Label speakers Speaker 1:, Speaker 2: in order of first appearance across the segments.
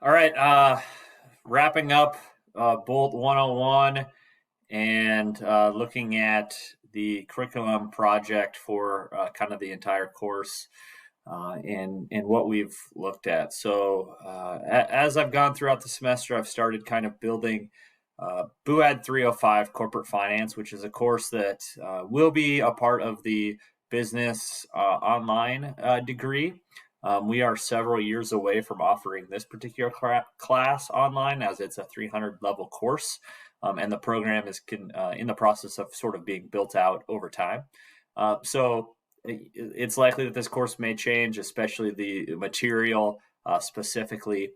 Speaker 1: All right, wrapping up Bolt 101 and looking at the curriculum project for kind of the entire course and what we've looked at. So, as I've gone throughout the semester, I've started kind of building BUAD 305 Corporate Finance, which is a course that will be a part of the business online degree. We are several years away from offering this particular class online, as it's a 300 level course, and the program is in the process of sort of being built out over time. So it's likely that this course may change, especially the material specifically.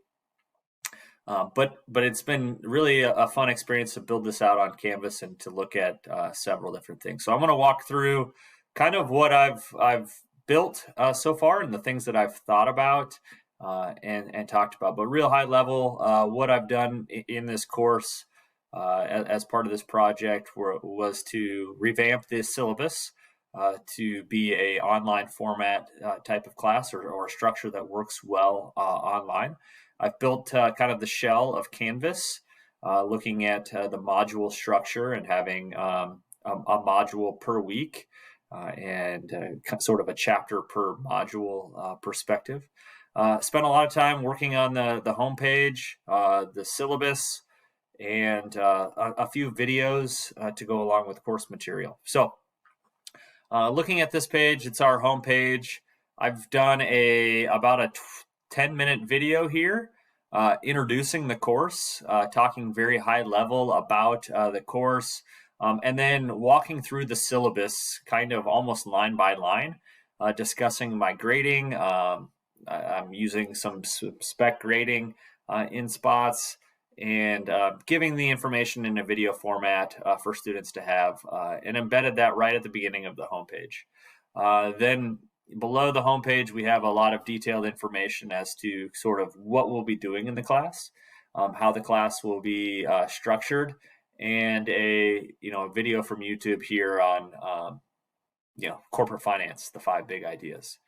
Speaker 1: But it's been really a fun experience to build this out on Canvas and to look at several different things. So I'm going to walk through kind of what I've built so far and the things that I've thought about and talked about. But real high level, what I've done in this course as part of this project was to revamp this syllabus to be a online format type of class or a structure that works well online. I've built kind of the shell of Canvas, looking at the module structure and having a module per week and sort of a chapter per module perspective. Spent a lot of time working on the homepage, the syllabus, and a few videos to go along with course material. So looking at this page, it's our homepage. I've done about a 10-minute video here introducing the course, talking very high level about the course, and then walking through the syllabus kind of almost line by line, discussing my grading. I'm using some spec grading in spots and giving the information in a video format for students to have and embedded that right at the beginning of the homepage. Then below the homepage, we have a lot of detailed information as to sort of what we'll be doing in the class, how the class will be structured, and a video from YouTube here on corporate finance, the 5 big ideas.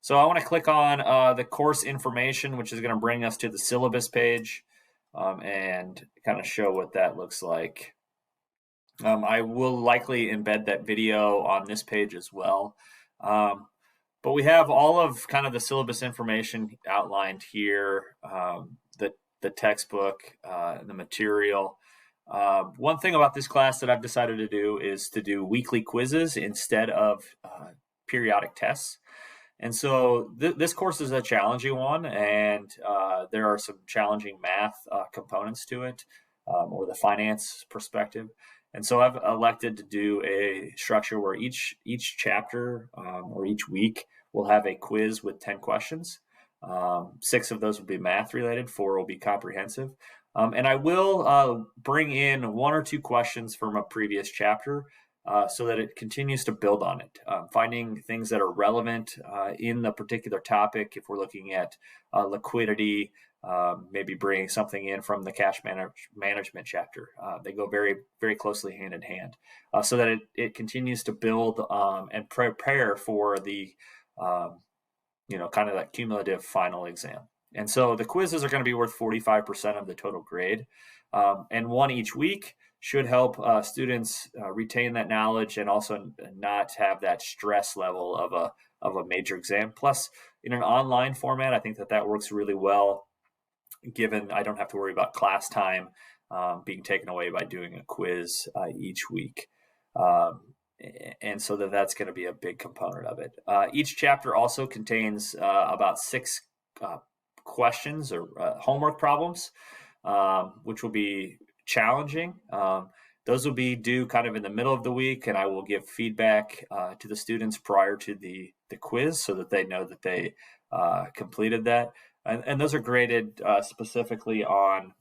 Speaker 1: So I want to click on the course information, which is going to bring us to the syllabus page and kind of show what that looks like. I will likely embed that video on this page as well. But we have all of kind of the syllabus information outlined here, the textbook, the material. One thing about this class that I've decided to do is to do weekly quizzes instead of periodic tests. And so this course is a challenging one, and there are some challenging math components to it, or the finance perspective. And so I've elected to do a structure where each chapter or each week will have a quiz with 10 questions. 6 of those will be math related, 4 will be comprehensive. And I will bring in 1 or 2 questions from a previous chapter so that it continues to build on it, finding things that are relevant in the particular topic. If we're looking at liquidity, maybe bringing something in from the cash management chapter. They go very, very closely hand in hand so that it continues to build and prepare for the, kind of that cumulative final exam. And so the quizzes are going to be worth 45% of the total grade, and 1 each week should help students retain that knowledge and also not have that stress level of a major exam. Plus, in an online format, I think that works really well, given I don't have to worry about class time being taken away by doing a quiz each week. And so that's going to be a big component of it. Each chapter also contains about 6 questions or homework problems, which will be challenging. Those will be due kind of in the middle of the week, and I will give feedback to the students prior to the quiz so that they know that they completed that. And those are graded specifically on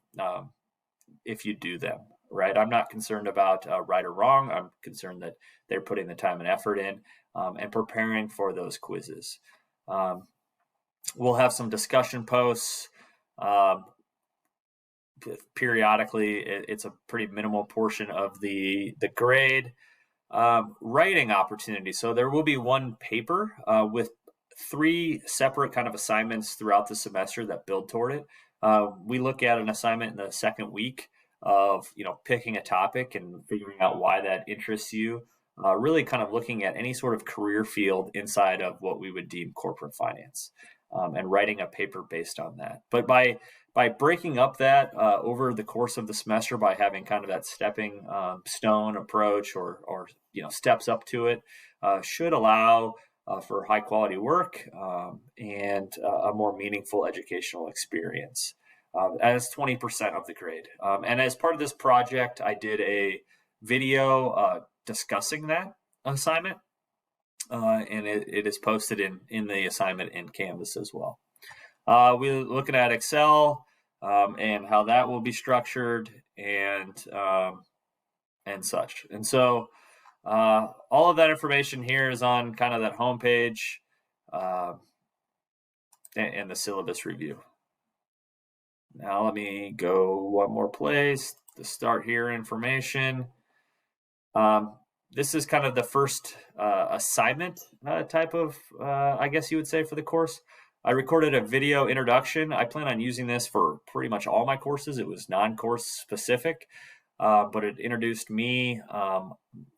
Speaker 1: if you do them, right? I'm not concerned about right or wrong. I'm concerned that they're putting the time and effort in and preparing for those quizzes. We'll have some discussion posts. Periodically, it's a pretty minimal portion of the grade. Writing opportunity. So there will be 1 paper with 3 separate kind of assignments throughout the semester that build toward it. We look at an assignment in the second week of, picking a topic and figuring out why that interests you. Really kind of looking at any sort of career field inside of what we would deem corporate finance, and writing a paper based on that. But by breaking up that over the course of the semester, by having kind of that stepping stone approach, or steps up to it, should allow for high quality work, and a more meaningful educational experience. As 20% of the grade. And as part of this project, I did a video discussing that assignment, and it is posted in the assignment in Canvas as well. We're looking at Excel, and how that will be structured, and such. And so all of that information here is on kind of that homepage, and the syllabus review. Now let me go one more place to start here information. This is kind of the first assignment type of, I guess you would say, for the course. I recorded a video introduction. I plan on using this for pretty much all my courses. It was non-course specific, but it introduced me,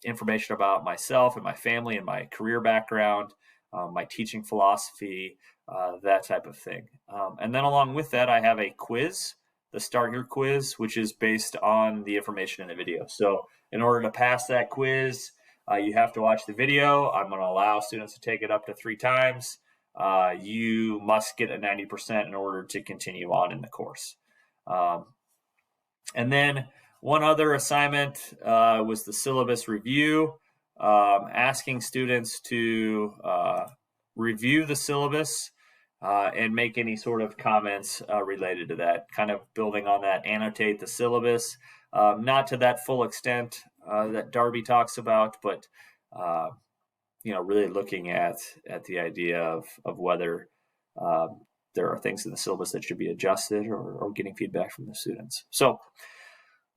Speaker 1: information about myself and my family and my career background, my teaching philosophy, that type of thing. And then along with that, I have a quiz, the Start Here quiz, which is based on the information in the video. So in order to pass that quiz, you have to watch the video. I'm going to allow students to take it up to 3 times. You must get a 90% in order to continue on in the course. And then one other assignment was the syllabus review, asking students to review the syllabus and make any sort of comments related to that, kind of building on that, annotate the syllabus, not to that full extent that Darby talks about, but really looking at the idea of whether there are things in the syllabus that should be adjusted, or getting feedback from the students. So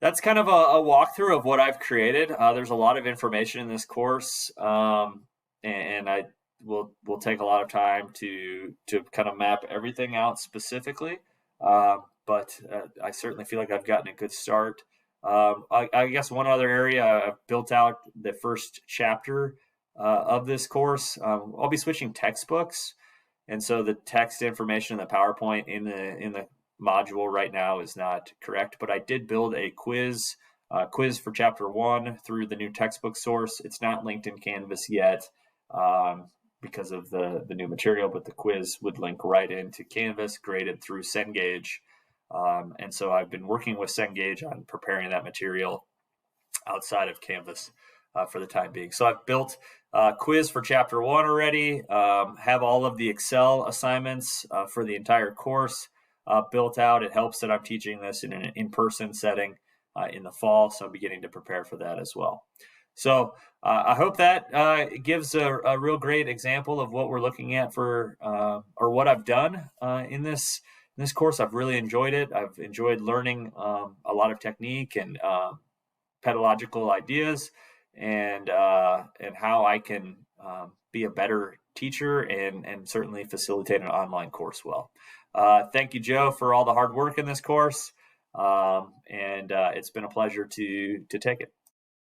Speaker 1: that's kind of a walkthrough of what I've created. There's a lot of information in this course, and I will take a lot of time to kind of map everything out specifically. But I certainly feel like I've gotten a good start. I guess one other area, I've built out the first chapter of this course. I'll be switching textbooks, and so the text information in the PowerPoint in the module right now is not correct. But I did build a quiz for chapter 1 through the new textbook source. It's not linked in Canvas yet because of the new material, but the quiz would link right into Canvas, graded through Cengage. And so I've been working with Cengage on preparing that material outside of Canvas for the time being. So I've built a quiz for chapter 1 already, have all of the Excel assignments for the entire course built out. It helps that I'm teaching this in an in-person setting in the fall, so I'm beginning to prepare for that as well. So I hope that gives a real great example of what we're looking at for, or what I've done in this course. I've really enjoyed it. I've enjoyed learning a lot of technique and pedagogical ideas, and how I can be a better teacher and certainly facilitate an online course well. Thank you, Joe, for all the hard work in this course, and it's been a pleasure to take it.